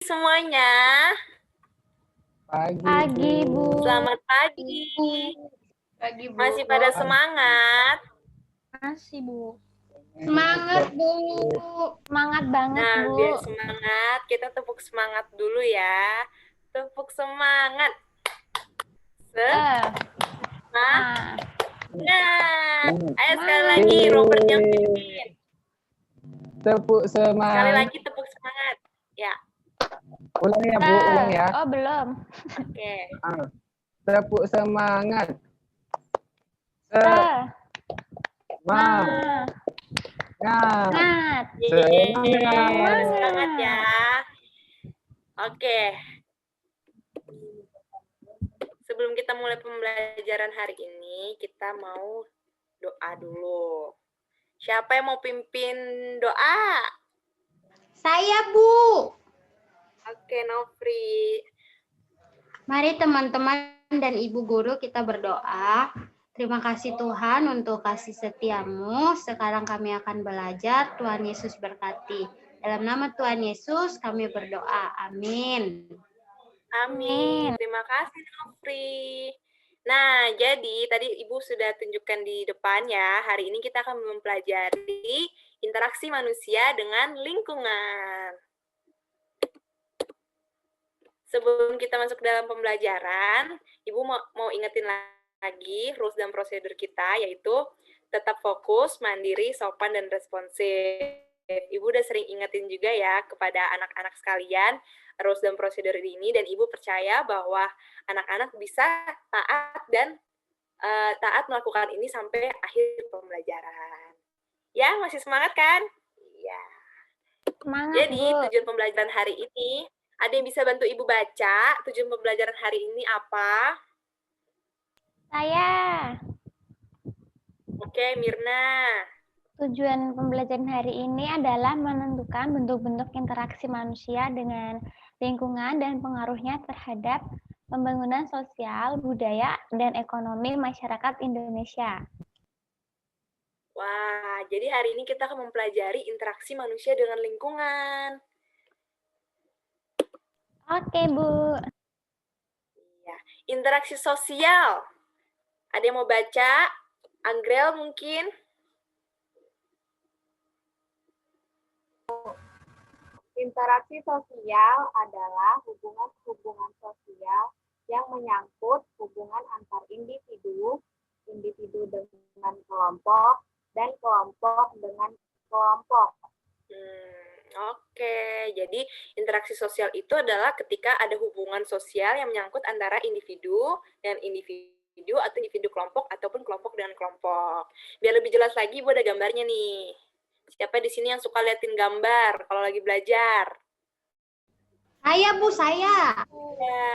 Semuanya. Pagi, Bu. Selamat pagi. Pagi, Bu. Masih pada semangat? Masih, Bu. Semangat, Bu. Semangat banget, Nah, Bu. biar semangat, kita tepuk semangat dulu ya. Tepuk semangat. Nah, Ayo sekali lagi, Robert yang pimpin. Tepuk Sekali semangat. lagi tepuk semangat. Ya, Ulang ya, Bu. Ulang ya. Oh, belum. oke. Tepuk semangat. Semangat. Semangat ya. Oke. Sebelum kita mulai pembelajaran hari ini, kita mau doa dulu. Siapa yang mau pimpin doa? Saya, Bu. Oke, Nofri. Mari teman-teman dan Ibu Guru kita berdoa. Terima kasih Tuhan untuk kasih setiamu. Sekarang kami akan belajar. Tuhan Yesus berkati. Dalam nama Tuhan Yesus kami berdoa. Amin. Amin. Terima kasih, Nofri. Nah, jadi tadi Ibu sudah tunjukkan di depan ya. Hari ini kita akan mempelajari interaksi manusia dengan lingkungan. Sebelum kita masuk dalam pembelajaran, Ibu mau ingetin lagi rules dan prosedur kita, yaitu tetap fokus, mandiri, sopan, dan responsif. Ibu udah sering ingetin juga ya kepada anak-anak sekalian rules dan prosedur ini, dan Ibu percaya bahwa anak-anak bisa taat dan taat melakukan ini sampai akhir pembelajaran. Ya, masih semangat kan? Iya. Semangat, Jadi, Bu. tujuan pembelajaran hari ini, ada yang bisa bantu Ibu baca tujuan pembelajaran hari ini apa? Saya. Oke, Mirna. Tujuan pembelajaran hari ini adalah menentukan bentuk-bentuk interaksi manusia dengan lingkungan dan pengaruhnya terhadap pembangunan sosial, budaya, dan ekonomi masyarakat Indonesia. Wah, jadi hari ini kita akan mempelajari interaksi manusia dengan lingkungan. Oke, Bu. Ya, interaksi sosial. Ada yang mau baca? Anggrel mungkin? Interaksi sosial adalah hubungan-hubungan sosial yang menyangkut hubungan antar individu, individu dengan kelompok, dan kelompok dengan kelompok. Oke, jadi interaksi sosial itu adalah ketika ada hubungan sosial yang menyangkut antara individu dan individu atau individu kelompok ataupun kelompok dengan kelompok. Biar lebih jelas lagi, Bu ada gambarnya nih. Siapa di sini yang suka liatin gambar kalau lagi belajar? Saya, Bu, saya. Ya,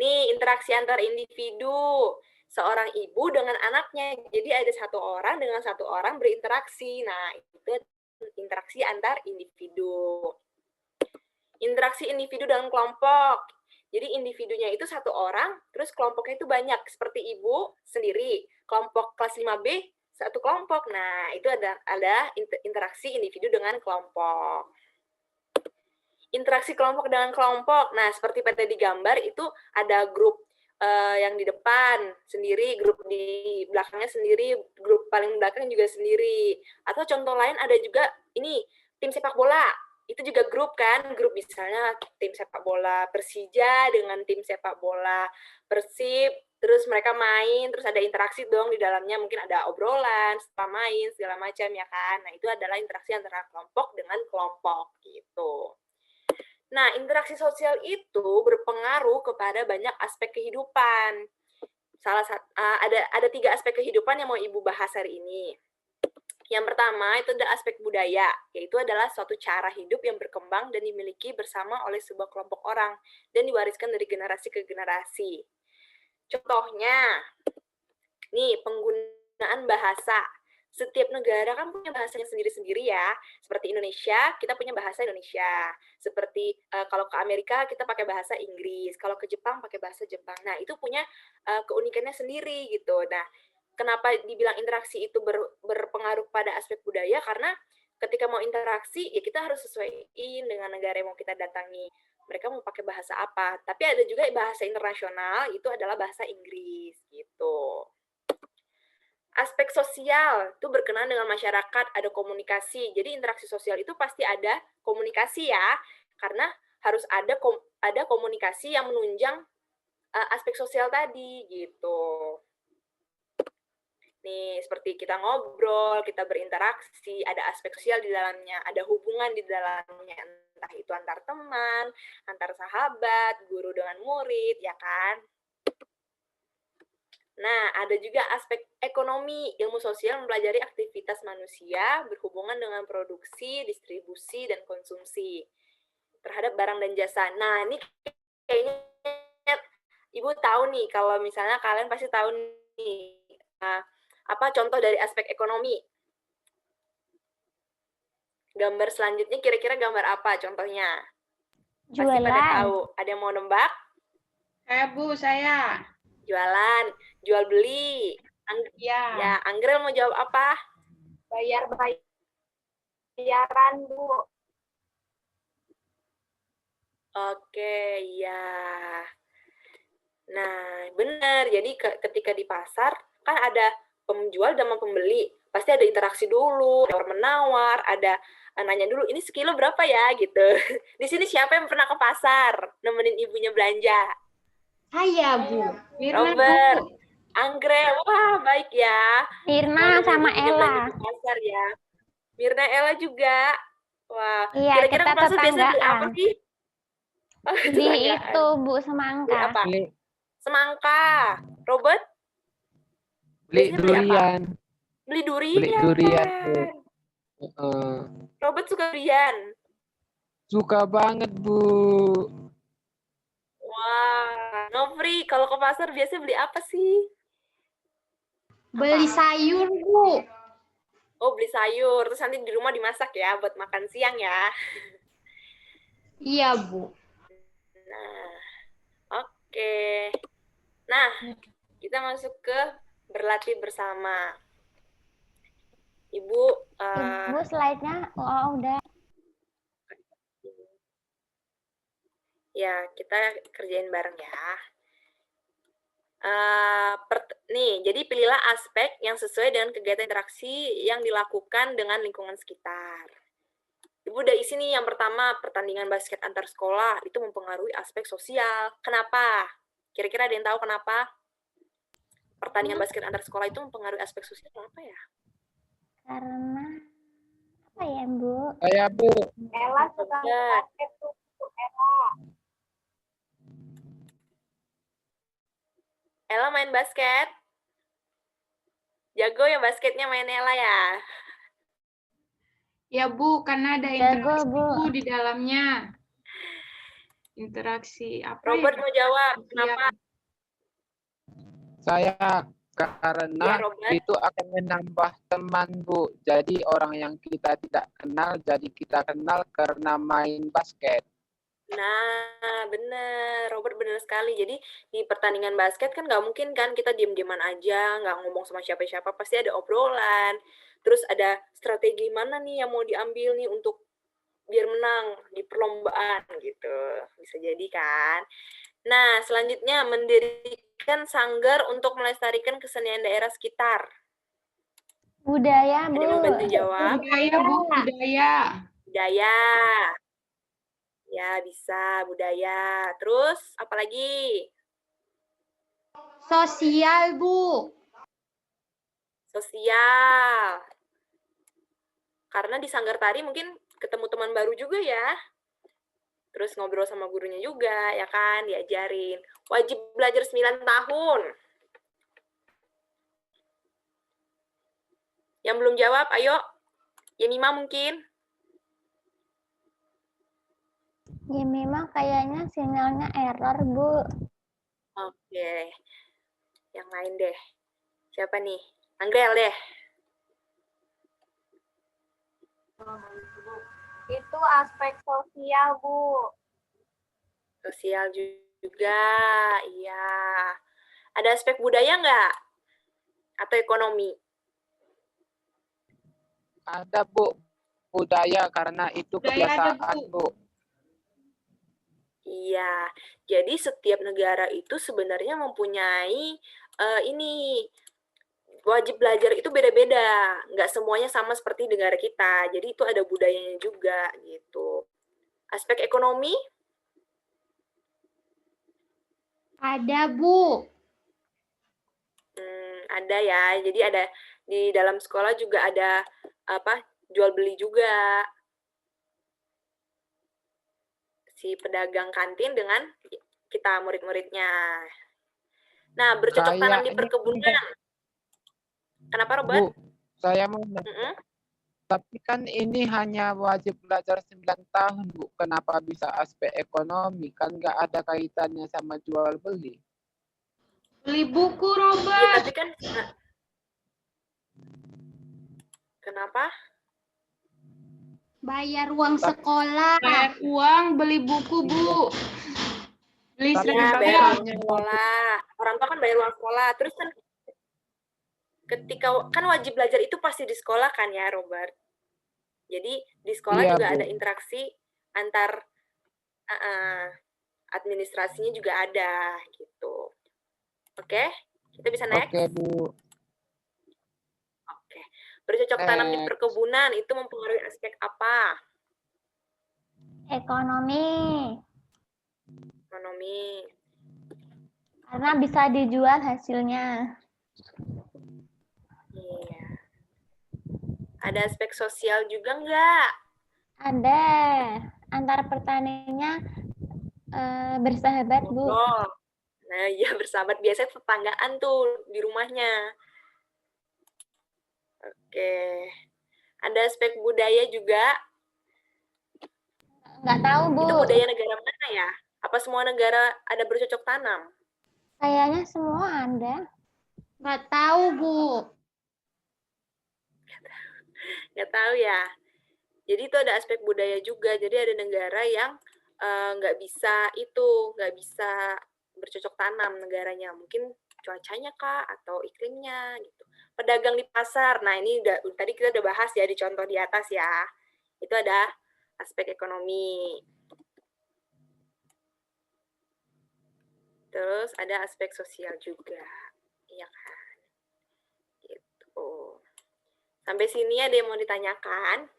nih interaksi antar individu. Seorang ibu dengan anaknya. Jadi ada satu orang dengan satu orang berinteraksi. Nah, itu interaksi antar individu. Interaksi individu dalam kelompok. Jadi individunya itu satu orang, terus kelompoknya itu banyak. Seperti ibu sendiri, kelompok kelas 5B, satu kelompok. Nah, itu ada interaksi individu dengan kelompok. Interaksi kelompok dengan kelompok. Nah, seperti pada di gambar itu ada grup yang di depan sendiri, grup di belakangnya sendiri, grup paling belakang juga sendiri. Atau contoh lain ada juga ini tim sepak bola. Itu juga grup kan, grup misalnya tim sepak bola Persija dengan tim sepak bola Persib, terus mereka main, terus ada interaksi dong di dalamnya, mungkin ada obrolan setelah main segala macam ya kan. Nah, itu adalah interaksi antara kelompok dengan kelompok gitu. Nah, interaksi sosial itu berpengaruh kepada banyak aspek kehidupan. Ada 3 aspek kehidupan yang mau Ibu bahas hari ini. Yang pertama itu adalah aspek budaya, yaitu adalah suatu cara hidup yang berkembang dan dimiliki bersama oleh sebuah kelompok orang dan diwariskan dari generasi ke generasi. Contohnya, nih penggunaan bahasa. Setiap negara kan punya bahasanya sendiri-sendiri ya. Seperti Indonesia, kita punya bahasa Indonesia. Seperti kalau ke Amerika kita pakai bahasa Inggris, kalau ke Jepang pakai bahasa Jepang. Nah, itu punya keunikannya sendiri gitu. Nah, kenapa dibilang interaksi itu berpengaruh pada aspek budaya? Karena ketika mau interaksi, ya kita harus sesuaiin dengan negara yang mau kita datangi. Mereka mau pakai bahasa apa. Tapi ada juga bahasa internasional, itu adalah bahasa Inggris, gitu. Aspek sosial itu berkenaan dengan masyarakat, ada komunikasi. Jadi interaksi sosial itu pasti ada komunikasi ya, karena harus ada komunikasi yang menunjang aspek sosial tadi gitu. Nih, seperti kita ngobrol, kita berinteraksi, ada aspek sosial di dalamnya, ada hubungan di dalamnya, entah itu antar teman, antar sahabat, guru dengan murid, ya kan? Nah, ada juga aspek ekonomi. Ilmu sosial mempelajari aktivitas manusia berhubungan dengan produksi, distribusi, dan konsumsi terhadap barang dan jasa. Nah, ini kayaknya Ibu tahu nih, kalau misalnya kalian pasti tahu nih, apa contoh dari aspek ekonomi. Gambar selanjutnya kira-kira gambar apa contohnya? Pasti pada Jualan. tahu. Ada yang mau nembak? Bu, saya. Jualan, jual beli. Ya, Anggrel mau jawab apa? Bayaran, Bu. Oke, ya. Nah, benar. Jadi ketika di pasar, kan ada penjual dan pembeli. Pasti ada interaksi dulu, tawar-menawar, ada nanya dulu, ini sekilo berapa ya, gitu. Di sini siapa yang pernah ke pasar, nemenin ibunya belanja? Saya, Bu. Robert, Anggrel, wah baik ya. Mirna sama Ella. Di pasar ya. Mirna, Ella juga. Wah, Iya, kira-kira kita ke pasar biasanya beli apa tetanggaan. sih? Oh, Di tetanggaan. itu, Bu, Beli semangka. apa? Semangka. Robert? Beli Biasanya beli apa? durian. Beli durian. Beli durian, Bu. Robert suka durian. Suka banget, Bu. Wah, Nofri, kalau ke pasar biasanya beli apa sih? Beli sayur, Bu. Oh, beli sayur. Terus nanti di rumah dimasak ya, buat makan siang ya. Iya, Bu. Nah, oke. Nah, kita masuk ke berlatih bersama. Ibu, Ibu, slide-nya udah. ya kita kerjain bareng ya. Nih, jadi pilihlah aspek yang sesuai dengan kegiatan interaksi yang dilakukan dengan lingkungan sekitar. Ibu udah isi nih yang pertama, pertandingan basket antar sekolah itu mempengaruhi aspek sosial. Kenapa? Kira-kira ada yang tahu kenapa? Pertandingan basket antar sekolah itu mempengaruhi aspek sosial kenapa ya? Karena apa ya, Bu? Saya, Bu. Ella suka basket tuh, Ella. Ella main basket? Jago ya basketnya main Ella ya? Ya, Bu, karena ada Jago, interaksi Bu. di dalamnya. Interaksi apa Robert ya? mau jawab, kenapa? Saya Ya, karena Robert. itu akan menambah teman, Bu. Jadi orang yang kita tidak kenal, jadi kita kenal karena main basket. Nah, bener. Robert bener sekali. Jadi di pertandingan basket kan nggak mungkin kan kita diem-dieman aja, nggak ngomong sama siapa-siapa. Pasti ada obrolan. Terus ada strategi mana nih yang mau diambil nih untuk biar menang di perlombaan gitu. Bisa jadi kan. Nah, selanjutnya mendirikan sanggar untuk melestarikan kesenian daerah sekitar. Budaya, Ada Bu. yang mau bantu jawab? Budaya, Bu, budaya. Budaya. Ya, bisa. Budaya. Terus, apa lagi? Sosial, Bu. Sosial. Karena di sanggar tari mungkin ketemu teman baru juga ya. Terus ngobrol sama gurunya juga, ya kan? Diajarin. Wajib belajar 9 tahun. Yang belum jawab, ayo. Yemima mungkin. Ya memang kayaknya sinyalnya error, Bu. Oke. Yang lain deh. Siapa nih? Anggrel deh. Itu aspek sosial, Bu. Sosial juga, iya. Ada aspek budaya nggak? Atau ekonomi? Ada, Bu. budaya karena itu Budaya ada, kebiasaan, Bu. Bu. Iya, jadi setiap negara itu sebenarnya mempunyai ini wajib belajar itu beda-beda, nggak semuanya sama seperti negara kita. Jadi itu ada budayanya juga gitu. Aspek ekonomi Ada, Bu. ada ya. Jadi ada di dalam sekolah juga ada apa jual beli juga. Si pedagang kantin dengan kita murid-muridnya. Nah, bercocok tanam di Kayaknya, perkebunan. Kenapa, Bu, Robert? saya mau nanya, tapi kan ini hanya wajib belajar 9 tahun, Bu. Kenapa bisa aspek ekonomi? Kan nggak ada kaitannya sama jual beli. Beli buku, Iya, Robert. tapi kan kenapa? Bayar uang sekolah. Bayar uang, beli buku, Bu. Beli Tapi Ya, kan bayar uang hanya sekolah. Orang tua kan bayar uang sekolah. Terus kan ketika kan wajib belajar itu pasti di sekolah kan ya, Robert. Jadi di sekolah Iya, juga Bu. ada interaksi antar administrasinya juga ada gitu. Oke, kita bisa next. Oke, Bu. Oke. Bercocok tanam di Next. perkebunan itu mempengaruhi aspek apa? Ekonomi, Ekonomi. karena bisa dijual hasilnya. Iya. Ada aspek sosial juga nggak? Ada, antar petaninya bersahabat, Bu. Oh. Nah, iya bersahabat. Biasanya tetanggaan tuh di rumahnya. Oke. Ada aspek budaya juga. Nggak tahu, Bu. Itu budaya negara mana ya? Apa semua negara ada bercocok tanam? Kayaknya semua ada. Nggak tahu, Bu. Nggak tahu ya. Jadi itu ada aspek budaya juga. Jadi ada negara yang nggak bisa bercocok tanam negaranya. Mungkin cuacanya kah atau iklimnya gitu. Pedagang di pasar. Nah, ini tadi kita udah bahas ya di contoh di atas ya. Itu ada aspek ekonomi. Terus ada aspek sosial juga. Iya kan? Gitu. Sampai sini ada yang mau ditanyakan?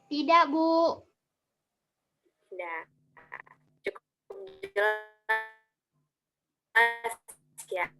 Tidak, Bu. Udah. Cukup jelas ya.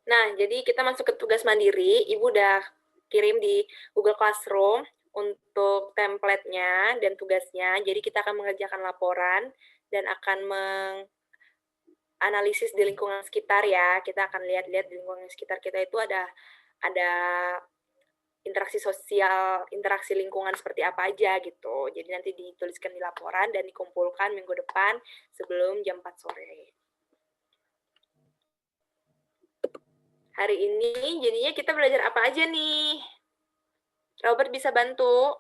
Nah, jadi kita masuk ke tugas mandiri. Ibu udah kirim di Google Classroom untuk template-nya dan tugasnya. Jadi kita akan mengerjakan laporan dan akan menganalisis di lingkungan sekitar ya. Kita akan lihat-lihat di lingkungan sekitar kita itu ada interaksi sosial, interaksi lingkungan seperti apa aja gitu. Jadi nanti dituliskan di laporan dan dikumpulkan minggu depan sebelum jam 4 sore. Hari ini jadinya kita belajar apa aja nih? Robert bisa bantu?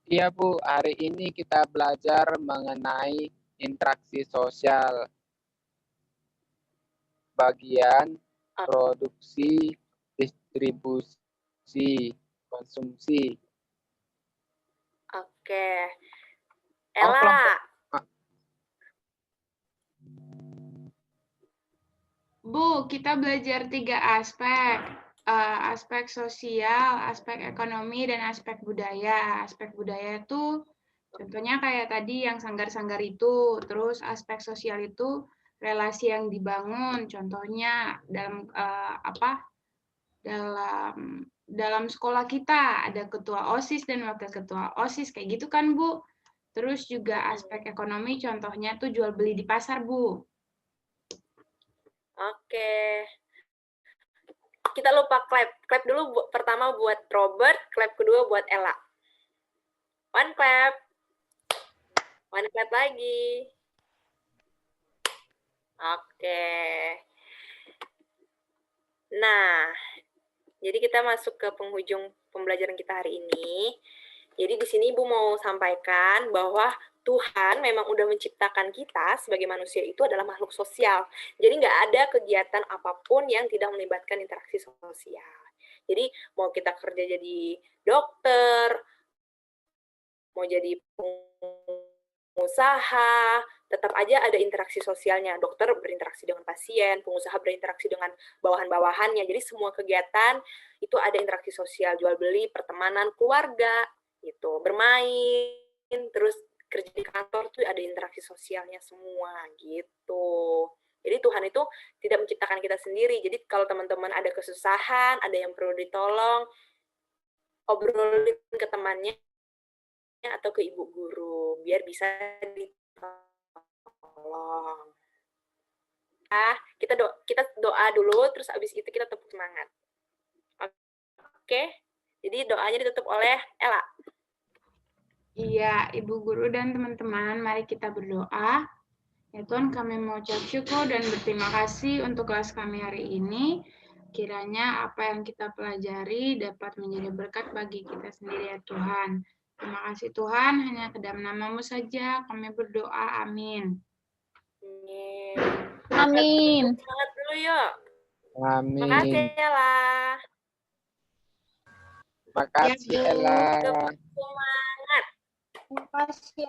Iya, Bu. Hari ini kita belajar mengenai interaksi sosial. Bagian produksi, distribusi, konsumsi. Oke. Oh, Ella. kelompok. Bu, kita belajar 3 aspek. Aspek sosial, aspek ekonomi, dan aspek budaya. Aspek budaya itu contohnya kayak tadi yang sanggar-sanggar itu. Terus aspek sosial itu relasi yang dibangun. Contohnya dalam sekolah kita ada ketua OSIS dan wakil ketua OSIS kayak gitu kan, Bu. Terus juga aspek ekonomi contohnya tuh jual beli di pasar, Bu. Oke. Kita lupa clap. Clap dulu pertama buat Robert, clap kedua buat Ella. One clap. One clap lagi. Oke. Nah, jadi kita masuk ke penghujung pembelajaran kita hari ini. Jadi di sini Ibu mau sampaikan bahwa Tuhan memang udah menciptakan kita sebagai manusia itu adalah makhluk sosial. Jadi nggak ada kegiatan apapun yang tidak melibatkan interaksi sosial. Jadi mau kita kerja jadi dokter, mau jadi pengusaha, tetap aja ada interaksi sosialnya. Dokter berinteraksi dengan pasien, pengusaha berinteraksi dengan bawahan-bawahannya. Jadi semua kegiatan itu ada interaksi sosial, jual beli, pertemanan, keluarga, gitu, bermain, terus kerja di kantor tuh ada interaksi sosialnya semua, gitu. Jadi Tuhan itu tidak menciptakan kita sendiri. Jadi kalau teman-teman ada kesusahan, ada yang perlu ditolong, obrolin ke temannya atau ke ibu guru biar bisa ditolong. Kita doa dulu, terus abis itu kita tepuk semangat. Oke, jadi doanya ditutup oleh Ella. Iya, Ibu Guru dan teman-teman, mari kita berdoa. Ya Tuhan, kami mengucap syukur dan berterima kasih untuk kelas kami hari ini. Kiranya apa yang kita pelajari dapat menjadi berkat bagi kita sendiri ya Tuhan. Terima kasih Tuhan, hanya ke dalam nama-Mu saja kami berdoa. Amin. Amin. Semangat dulu yuk. Amin. Makasih Ella. Makasih Ella. Semangat. Makasih.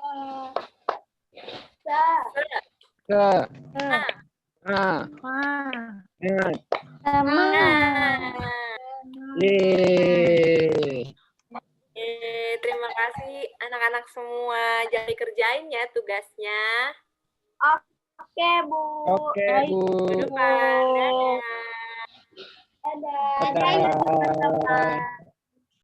Terima kasih anak-anak semua. Jangan dikerjain ya tugasnya. Oke, Bu. Oke, Bu. Dadah. Dadah. Dadah.